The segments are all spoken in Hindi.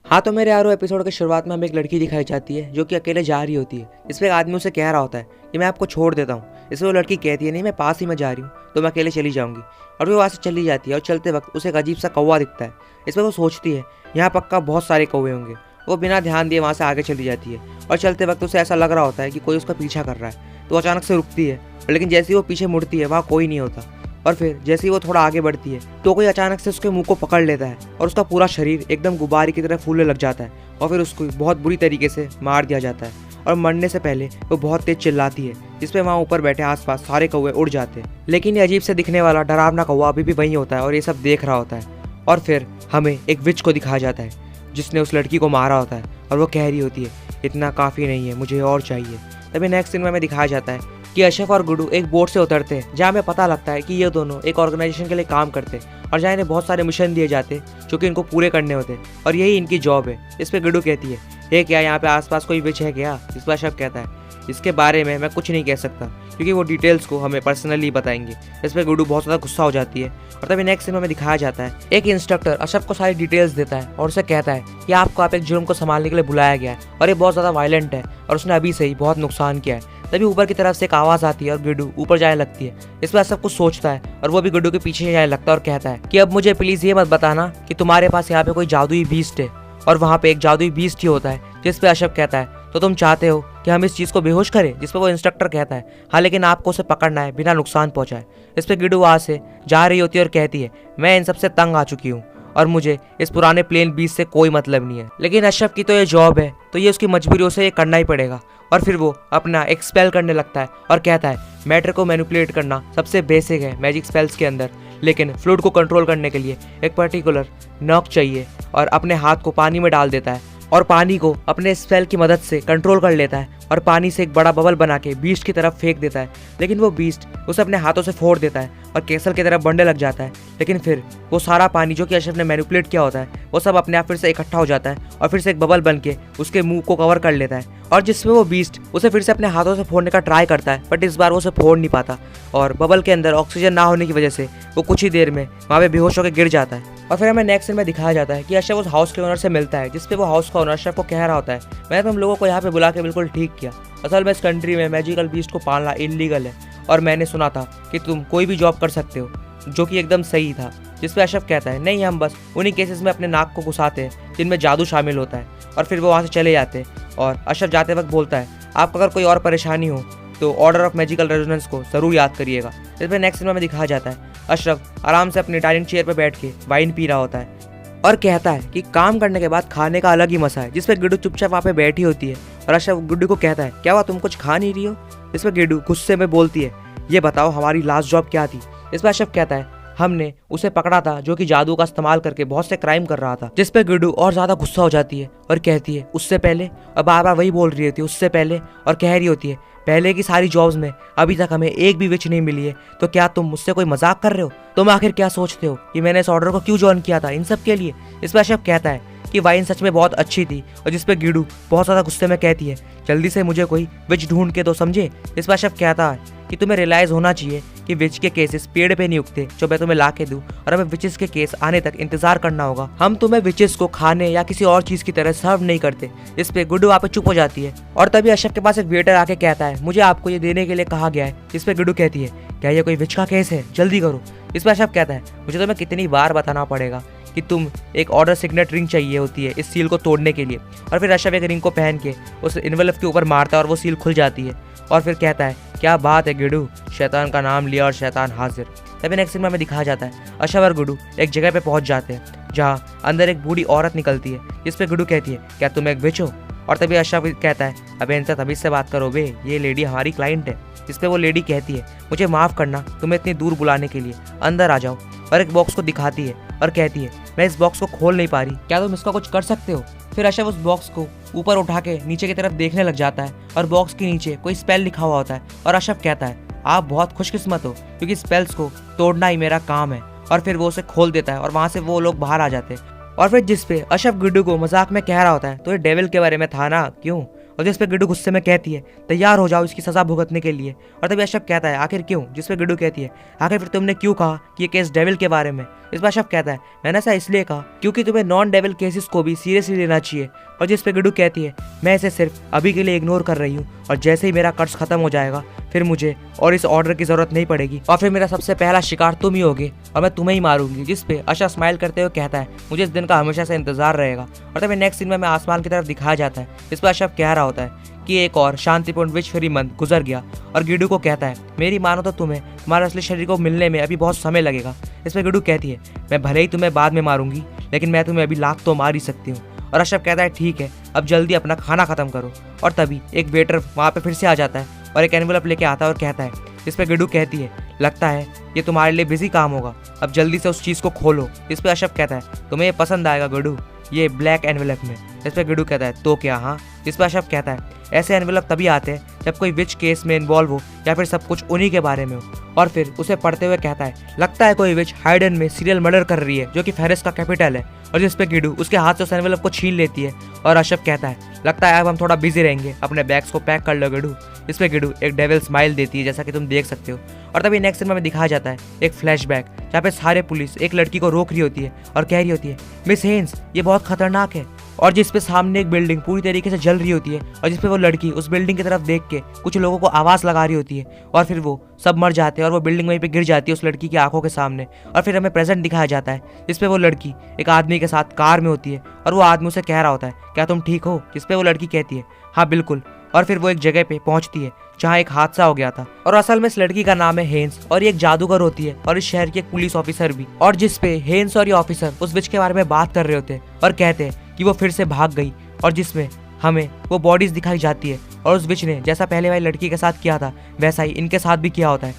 हाँ तो मेरे यारों, एपिसोड के शुरुआत में हमें एक लड़की दिखाई जाती है जो कि अकेले जा रही होती है। इसमें एक आदमी उसे कह रहा होता है कि मैं आपको छोड़ देता हूँ। इसमें वो लड़की कहती है नहीं, मैं पास ही में जा रही हूँ, तो मैं अकेले चली जाऊँगी। और वो वहाँ से चली जाती है और चलते वक्त उसे एक अजीब सा कौवा दिखता है। इसमें वो सोचती है यहाँ पक्का बहुत सारे कौवे होंगे। वो बिना ध्यान दिए वहाँ से आगे चली जाती है और चलते वक्त उसे ऐसा लग रहा होता है कि कोई उसका पीछा कर रहा है। तो अचानक से रुकती है, लेकिन जैसे ही वो पीछे मुड़ती है वहाँ कोई नहीं होता। और फिर जैसे ही वो थोड़ा आगे बढ़ती है तो कोई अचानक से उसके मुंह को पकड़ लेता है और उसका पूरा शरीर एकदम गुब्बारे की तरह फूलने लग जाता है। और फिर उसको बहुत बुरी तरीके से मार दिया जाता है और मरने से पहले वो बहुत तेज चिल्लाती है, जिसपे वहाँ ऊपर बैठे आसपास सारे कौवे उड़ जाते हैं। लेकिन ये अजीब से दिखने वाला डरावना कौवा अभी भी वहीं होता है और ये सब देख रहा होता है। और फिर हमें एक विच को दिखाया जाता है जिसने उस लड़की को मारा होता है और वो कह रही होती है इतना काफ़ी नहीं है, मुझे और चाहिए। तभी नेक्स्ट सीन में हमें दिखाया जाता है कि अशरफ और गुड्डू एक बोट से उतरते हैं, जहाँ हमें पता लगता है कि ये दोनों एक ऑर्गेनाइजेशन के लिए काम करते हैं और जहाँ इन्हें बहुत सारे मिशन दिए जाते हैं जो कि इनको पूरे करने होते हैं और यही इनकी जॉब है। इस पर गुड्डू कहती है ये क्या यहाँ पे आसपास कोई विच है क्या? इस पर अशरफ कहता है इसके बारे में मैं कुछ नहीं कह सकता क्योंकि वो डिटेल्स को हमें पर्सनली बताएंगे। इस पर गुड्डू बहुत ज़्यादा गुस्सा हो जाती है और तभी नेक्स्ट सीन में दिखाया जाता है एक इंस्ट्रक्टर अशरफ को सारी डिटेल्स देता है और उसे कहता है कि आपको आप एक जुर्म को संभालने के लिए बुलाया गया है और ये बहुत ज़्यादा वायलेंट है और उसने अभी से ही बहुत नुकसान किया है। तभी ऊपर की तरफ से एक आवाज़ आती है और गुड्डू ऊपर जाने लगती है। इस पर सब कुछ सोचता है और वो भी गुड्डू के पीछे जाने लगता है और कहता है कि अब मुझे प्लीज़ ये मत बताना कि तुम्हारे पास यहाँ पे कोई जादुई बीस्ट है। और वहाँ पे एक जादुई बीस्ट ही होता है। जिस पे अशरफ कहता है तो तुम चाहते हो कि हम इस चीज़ को बेहोश करें? जिस पे वो इंस्ट्रक्टर कहता है हाँ, लेकिन आपको उसे पकड़ना है बिना नुकसान पहुँचाए। इस पे गुड्डू वहाँ से जा रही होती है और कहती है मैं इन सबसे तंग आ चुकी हूँ और मुझे इस पुराने प्लेन बीस से कोई मतलब नहीं है। लेकिन अशरफ की तो ये जॉब है तो ये उसकी मजबूरी, उसे ये करना ही पड़ेगा। और फिर वो अपना एक स्पेल करने लगता है और कहता है मैटर को मैनिपुलेट करना सबसे बेसिक है मैजिक स्पेल्स के अंदर, लेकिन फ्लूइड को कंट्रोल करने के लिए एक पर्टिकुलर नॉक चाहिए। और अपने हाथ को पानी में डाल देता है और पानी को अपने स्पेल की मदद से कंट्रोल कर लेता है और पानी से एक बड़ा बबल बना के बीस्ट की तरफ फेंक देता है। लेकिन वो बीस्ट उसे अपने हाथों से फोड़ देता है और केसर की तरफ बढ़ने लग जाता है। लेकिन फिर वो सारा पानी जो कि अशरफ ने मैनिपुलेट किया होता है वो सब अपने आप फिर से इकट्ठा हो जाता है और फिर से एक बबल बन के उसके मुंह को कवर कर लेता है। और जिसमें वो बीस्ट उसे फिर से अपने हाथों से फोड़ने का ट्राई करता है, बट इस बार वो उसे फोड़ नहीं पाता और बबल के अंदर ऑक्सीजन ना होने की वजह से वो कुछ ही देर में वहाँ पे बेहोश होकर गिर जाता है। और फिर हमें नेक्स्ट सीन में दिखाया जाता है कि अशरफ उस हाउस के ओनर से मिलता है, जिसपे वो हाउस का ओनर अशरफ को कह रहा होता है मैंने तुम लोगों को यहाँ पे बुला के बिल्कुल ठीक किया। असल में इस कंट्री में मैजिकल बीस्ट को पालना इलीगल है और मैंने सुना था कि तुम कोई भी जॉब कर सकते हो, जो कि एकदम सही था। जिस पे अशरफ कहता है नहीं, हम बस उन्हीं केसेस में अपने नाक को घुसाते हैं जिनमें जादू शामिल होता है। और फिर वो वहाँ से चले जाते हैं और अशरफ जाते वक्त बोलता है आपको अगर कोई और परेशानी हो तो ऑर्डर ऑफ मैजिकल रेजोनेंस को ज़रूर याद करिएगा। इसमें नेक्स्ट सीन में दिखाया जाता है अशरफ आराम से अपनी डाइनिंग चेयर पर बैठ के वाइन पी रहा होता है और कहता है कि काम करने के बाद खाने का अलग ही मजा है। जिसपे गुड्डू चुपचाप वहाँ पे बैठी होती है और अशरफ गुड्डू को कहता है क्या हुआ, तुम कुछ खा नहीं रही हो? इसमें गुड्डू गुस्से में बोलती है ये बताओ हमारी लास्ट जॉब क्या थी? इस पर अशरफ कहता है हमने उसे पकड़ा था जो कि जादू का इस्तेमाल करके बहुत से क्राइम कर रहा था। जिस पे गुड्डू और ज्यादा गुस्सा हो जाती है और कहती है उससे पहले, और बार बार वही बोल रही होती है उससे पहले, और कह रही होती है पहले की सारी जॉब्स में अभी तक हमें एक भी विच नहीं मिली है, तो क्या तुम मुझसे कोई मजाक कर रहे हो? तुम आखिर क्या सोचते हो कि मैंने इस ऑर्डर को क्यों ज्वाइन किया था इन सब के लिए? इस पर अशरफ कहता है कि वाइन सच में बहुत अच्छी थी और जिस पे गुड्डू बहुत ज़्यादा गुस्से में कहती है जल्दी से मुझे कोई विच ढूंढ के दो, समझे? इस पर अशरफ कहता है कि तुम्हें रियलाइज़ होना चाहिए कि विच के केसेस पेड़ पे नहीं उगते जो मैं तुम्हें ला के दूँ, और हमें विचेस के केस आने तक इंतजार करना होगा। हम तुम्हें विचेस को खाने या किसी और चीज़ की तरह सर्व नहीं करते। इस पे गुड्डू वहाँ पे चुप हो जाती है और तभी अशरफ के पास एक वेटर आके कहता है मुझे आपको ये देने के लिए कहा गया है। इस पे गुड्डू कहती है क्या ये कोई विच का केस है, जल्दी करो। इस पर अशरफ कहता है मुझे तुम्हें कितनी बार बताना पड़ेगा कि तुम एक ऑर्डर सिग्नेट रिंग चाहिए होती है इस सील को तोड़ने के लिए। और फिर अशरफ एक रिंग को पहन के उस इन्वेलप के ऊपर मारता है और वो सील खुल जाती है और फिर कहता है क्या बात है गुड्डू, शैतान का नाम लिया और शैतान हाजिर। तभी नेक्स्ट सीन में हमें दिखाया जाता है अशरफ और गुड्डू एक जगह पे पहुंच जाते हैं जहाँ अंदर एक बूढ़ी औरत निकलती है, जिस पे गुड्डू कहती है क्या तुम एक विच हो? और तभी अशरफ कहता है अबे इनसे तमीज से बात करो बे, ये लेडी हमारी क्लाइंट है। इस पे वो लेडी कहती है मुझे माफ़ करना तुम्हें इतनी दूर बुलाने के लिए, अंदर आ जाओ। और एक बॉक्स को दिखाती है और कहती है मैं इस बॉक्स को खोल नहीं पा रही, क्या तुम इसका कुछ कर सकते हो? फिर अशरफ उस बॉक्स को ऊपर उठा के नीचे की तरफ देखने लग जाता है और बॉक्स के नीचे कोई स्पेल लिखा हुआ होता है और अशरफ कहता है आप बहुत खुशकिस्मत हो क्योंकि स्पेल्स को तोड़ना ही मेरा काम है। और फिर वो उसे खोल देता है और वहाँ से वो लोग बाहर आ जाते हैं। और फिर जिस पे अशरफ गुड्डू को मजाक में कह रहा होता है तो ये डेविल के बारे में था ना, क्यों? और जिस पे गिड्डू गुस्से में कहती है तैयार हो जाओ इसकी सजा भुगतने के लिए। और तभी अशरफ कहता है आखिर क्यों, जिस पे गिड्डू कहती है आखिर फिर तुमने क्यों कहा कि ये केस डेविल के बारे में। इस पर अशरफ कहता है मैंने ऐसा इसलिए कहा क्योंकि तुम्हें नॉन डेविल केसेस को भी सीरियसली लेना चाहिए। और जिस पे गिड्डू कहती है मैं इसे सिर्फ अभी के लिए इग्नोर कर रही हूँ और जैसे ही मेरा कर्ज खत्म हो जाएगा फिर मुझे और इस ऑर्डर की जरूरत नहीं पड़ेगी और फिर मेरा सबसे पहला शिकार तुम ही होगे और मैं तुम्हें ही मारूंगी। जिस पे अशरफ स्माइल करते हुए कहता है मुझे इस दिन का हमेशा से इंतजार रहेगा। और तभी नेक्स्ट सीन में आसमान की तरफ दिखाया जाता है। इस पर अशरफ कह रहा होता है कि एक और शांतिपूर्ण विश फ्री मंथ गुजर गया और गिड्डू को कहता है मेरी मानो तो तुम्हें तुम्हारे असली शरीर को मिलने में अभी बहुत समय लगेगा। इस पर गिड्डू कहती है मैं भले ही तुम्हें बाद में मारूंगी लेकिन मैं तुम्हें अभी लाख तो मार ही सकती हूँ। और अशरफ कहता है ठीक है अब जल्दी अपना खाना खत्म करो। और तभी एक वेटर वहाँ पे फिर से आ जाता है और एक एनवेलप लेके आता है और कहता है। इस पर गिड्डू कहती है लगता है ये तुम्हारे लिए बिजी काम होगा, अब जल्दी से उस चीज़ को खोलो। इस पर अशरफ कहता है तुम्हें ये पसंद आएगा गिड्डू, ये ब्लैक एनवेलप में। इस पर गिड्डू कहता है तो क्या हाँ। इस पर अशरफ कहता है ऐसे एनवेलप तभी आते हैं जब कोई विच केस में इन्वॉल्व हो या फिर सब कुछ उन्हीं के बारे में हो। और फिर उसे पढ़ते हुए कहता है लगता है कोई विच हाइडन में सीरियल मर्डर कर रही है जो कि फेरिस का कैपिटल है। और जिस पे गिड्डू उसके हाथ से उस एनवेलप को छीन लेती है और अशरफ कहता है लगता है अब हम थोड़ा बिजी रहेंगे, अपने बैग्स को पैक कर लो गिड्डू। इस पे गिड्डू एक डेविल स्माइल देती है जैसा कि तुम देख सकते हो। और तभी नेक्स्ट सीन में दिखाया जाता है एक फ्लैशबैक जहाँ पे सारे पुलिस एक लड़की को रोक रही होती है और कह रही होती है मिस हेन्स ये बहुत खतरनाक है। और जिस पे सामने एक बिल्डिंग पूरी तरीके से जल रही होती है और जिस पे वो लड़की उस बिल्डिंग की तरफ देख के कुछ लोगों को आवाज़ लगा रही होती है और फिर वो सब मर जाते हैं और वो बिल्डिंग वहीं पे गिर जाती है उस लड़की की आंखों के सामने। और फिर हमें प्रेजेंट दिखाया जाता है जिस पे वो लड़की एक आदमी के साथ कार में होती है और वो आदमी उसे कह रहा होता है क्या तुम ठीक हो। जिस पे वो लड़की कहती है हाँ बिल्कुल। और फिर वो एक जगह पे पहुंचती है जहाँ एक हादसा हो गया था और असल में इस लड़की का नाम है हेन्स और ये एक जादूगर होती है और इस शहर की एक पुलिस ऑफिसर भी। और जिस पे हेन्स और ये ऑफिसर उस विच के बारे में बात कर रहे होते हैं और कहते हैं कि वो फिर से भाग गई और जिसमें हमें वो बॉडीज दिखाई जाती है और उस विच ने जैसा पहले वाली लड़की के साथ किया था वैसा ही इनके साथ भी किया होता है।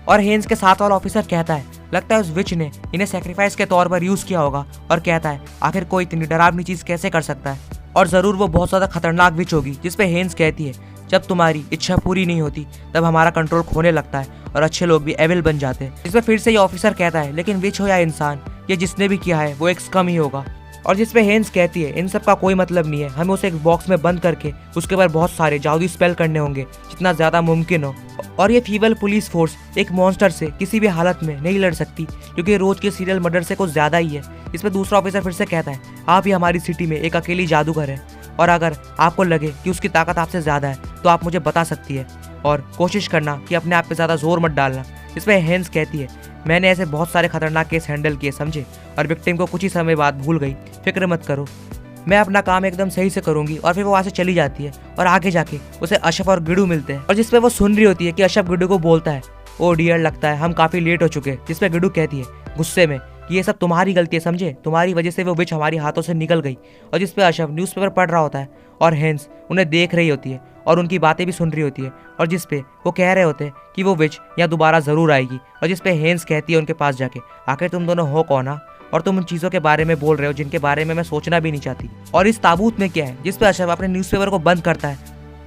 और हेन्स के साथ वाला ऑफिसर कहता है लगता है उस विच ने इन्हें सेक्रीफाइस के तौर पर यूज किया होगा और कहता है आखिर कोई इतनी डरावनी चीज कैसे कर सकता है और जरूर वो बहुत ज्यादा खतरनाक विच होगी। जिस पे हेन्स कहती है जब तुम्हारी इच्छा पूरी नहीं होती तब हमारा कंट्रोल खोने लगता है और अच्छे लोग भी एविल बन जाते हैं। इसमें फिर से ये ऑफिसर कहता है लेकिन विच हो या इंसान ये जिसने भी किया है वो एक स्कम ही होगा। और जिस पे हेन्स कहती है इन सब का कोई मतलब नहीं है, हमें उसे एक बॉक्स में बंद करके उसके ऊपर बहुत सारे जादुई स्पेल करने होंगे जितना ज्यादा मुमकिन हो। और ये फीवल पुलिस फोर्स एक मॉन्स्टर से किसी भी हालत में नहीं लड़ सकती क्योंकि रोज के सीरियल मर्डर से कुछ ज्यादा ही है। इस पर दूसरा ऑफिसर फिर से कहता है आप ही हमारी सिटी में एक अकेली जादूगर है और अगर आपको लगे कि उसकी ताकत आपसे ज्यादा है तो आप मुझे बता सकती है और कोशिश करना कि अपने आप पे ज्यादा जोर मत डालना। इसमें हेन्स कहती है मैंने ऐसे बहुत सारे खतरनाक केस हैंडल किए समझे और विक्टिम को कुछ ही समय बाद भूल गई, फिक्र मत करो मैं अपना काम एकदम सही से करूंगी। और फिर वो वहाँ से चली जाती है और आगे जाके उसे अशरफ और गिड्डू मिलते हैं और जिसपे वो सुन रही होती है कि अशरफ गिड्डू को बोलता है ओ डियर लगता है हम काफी लेट हो चुके हैं। जिसपे गिड्डू कहती है गुस्से में कि ये सब तुम्हारी गलती है समझे, तुम्हारी वजह से वो विच हमारी हाथों से निकल गई। और जिसपे अशरफ न्यूज़पेपर पढ़ रहा होता है और हेन्स उन्हें देख रही होती है और उनकी बातें भी सुन रही होती है और जिसपे वो कह रहे होते हैं कि वो विच यहाँ दोबारा जरूर आएगी। और जिसपे हेन्स कहती है उनके पास जाके आखिर तुम दोनों हो कौन और तुम उन चीज़ों के बारे में बोल रहे हो जिनके बारे में मैं सोचना भी नहीं चाहती और इस ताबूत में क्या है। जिसपे अशरफ अपने न्यूज़पेपर को बंद करता है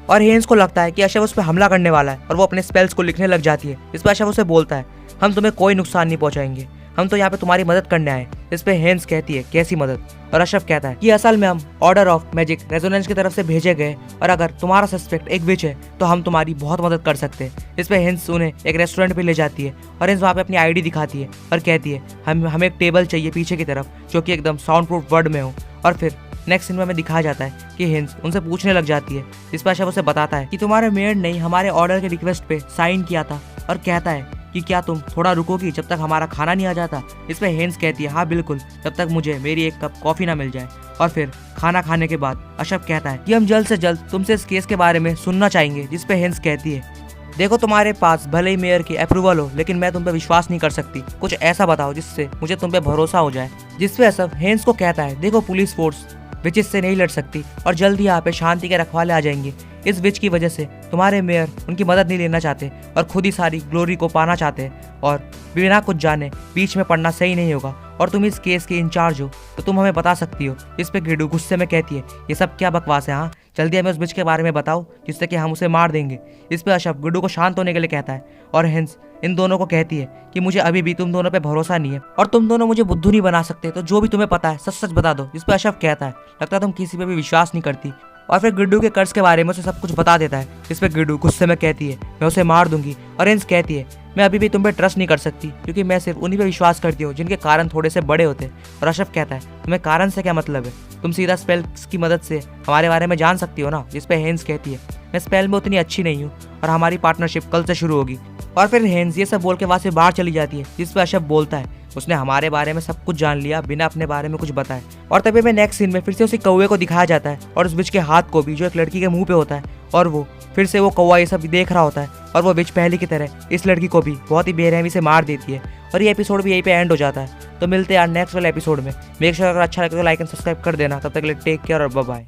और हेन्स को लगता है कि अशरफ उस पर हमला करने वाला है और वो अपने स्पेल्स को लिखने लग जाती है। इस पर अशरफ उसे बोलता है हम तुम्हें कोई नुकसान नहीं पहुंचाएंगे, हम तो यहाँ पे तुम्हारी मदद करने आए। इस पे हेन्स कहती है कैसी मदद। और अशरफ कहता है कि असल में हम ऑर्डर ऑफ मैजिक रेजोनेंस की तरफ से भेजे गए और अगर तुम्हारा सस्पेक्ट एक विच है तो हम तुम्हारी बहुत मदद कर सकते हैं। इस पे हेन्स उन्हें एक रेस्टोरेंट पे ले जाती है और हेन्स वहाँ पे अपनी आईडी दिखाती है और कहती है हमें एक टेबल चाहिए पीछे की तरफ जो कि एकदम साउंड प्रूफ वर्ड में हो। और फिर नेक्स्ट सीन में हमें दिखाया जाता है कि हेन्स उनसे पूछने लग जाती है। इस पर अशरफ उसे बताता है कि तुम्हारे मेड ने हमारे ऑर्डर के रिक्वेस्ट पे साइन किया था और कहता है कि क्या तुम थोड़ा रुकोगी जब तक हमारा खाना नहीं आ जाता। इसमें हेन्स कहती है हाँ बिल्कुल जब तक मुझे मेरी एक कप कॉफी ना मिल जाए। और फिर खाना खाने के बाद अशरफ कहता है कि हम जल्द से जल्द तुमसे इस केस के बारे में सुनना चाहेंगे। जिस पे हेन्स कहती है देखो तुम्हारे पास भले ही मेयर की अप्रूवल हो लेकिन मैं तुम पे विश्वास नहीं कर सकती, कुछ ऐसा बताओ जिससे मुझे तुम पे भरोसा हो जाए। जिसपे अशरफ हेन्स को कहता है देखो पुलिस फोर्स विचेस से नहीं लड़ सकती और जल्द ही यहाँ पे शांति के रखवाले आ जाएंगे। इस विच की वजह से तुम्हारे मेयर उनकी मदद नहीं लेना चाहते और खुद ही सारी ग्लोरी को पाना चाहते हैं और बिना कुछ जाने बीच में पड़ना सही नहीं होगा और तुम इस केस के इंचार्ज हो तो तुम हमें बता सकती हो। इस पे गिड्डू गुस्से में कहती है ये सब क्या बकवास है, हाँ जल्दी हमें उस विच के बारे में बताओ जिससे कि हम उसे मार देंगे। इस पे अशरफ गिड्डू को शांत होने के लिए कहता है और हेन्स इन दोनों को कहती है कि मुझे अभी भी तुम दोनों पे भरोसा नहीं है और तुम दोनों मुझे बुद्धू नहीं बना सकते, तो जो भी तुम्हें पता है सच सच बता दो। इस पे अशरफ कहता है लगता है तुम किसी पे भी विश्वास नहीं करती और फिर गिड्डू के कर्ज के बारे में उसे सब कुछ बता देता है, जिस पे गिड्डू गुस्से में कहती है मैं उसे मार दूंगी। और हेंस कहती है मैं अभी भी तुम पे ट्रस्ट नहीं कर सकती, क्योंकि मैं सिर्फ उन्हीं पे विश्वास करती हूँ जिनके कारण थोड़े से बड़े होते हैं। और अशरफ कहता है तुम्हें कारण से क्या मतलब है, तुम सीधा स्पेल्स की मदद से हमारे बारे में जान सकती हो ना। जिस पे हेंस कहती है मैं स्पेल में उतनी अच्छी नहीं हूँ और हमारी पार्टनरशिप कल से शुरू होगी। और फिर हेंस ये सब बोल के वहाँ से बाहर चली जाती है, जिस पे अशरफ बोलता है उसने हमारे बारे में सब कुछ जान लिया बिना अपने बारे में कुछ बताए। और तभी में नेक्स्ट सीन में फिर से उसी कौवे को दिखाया जाता है और उस बिच के हाथ को भी, जो एक लड़की के मुंह पे होता है। और वो फिर से वो कौवा ये सब देख रहा होता है और वो बिच पहले की तरह इस लड़की को भी बहुत ही बेरहमी से मार देती है। और ये एपिसोड भी यहीं पे एंड हो जाता है। तो मिलते हैं यार नेक्स्ट वाले एपिसोड में। मेक श्योर अगर अच्छा लगे तो लाइक एंड सब्सक्राइब कर देना। तब तक के लिए टेक केयर और बाय बाय।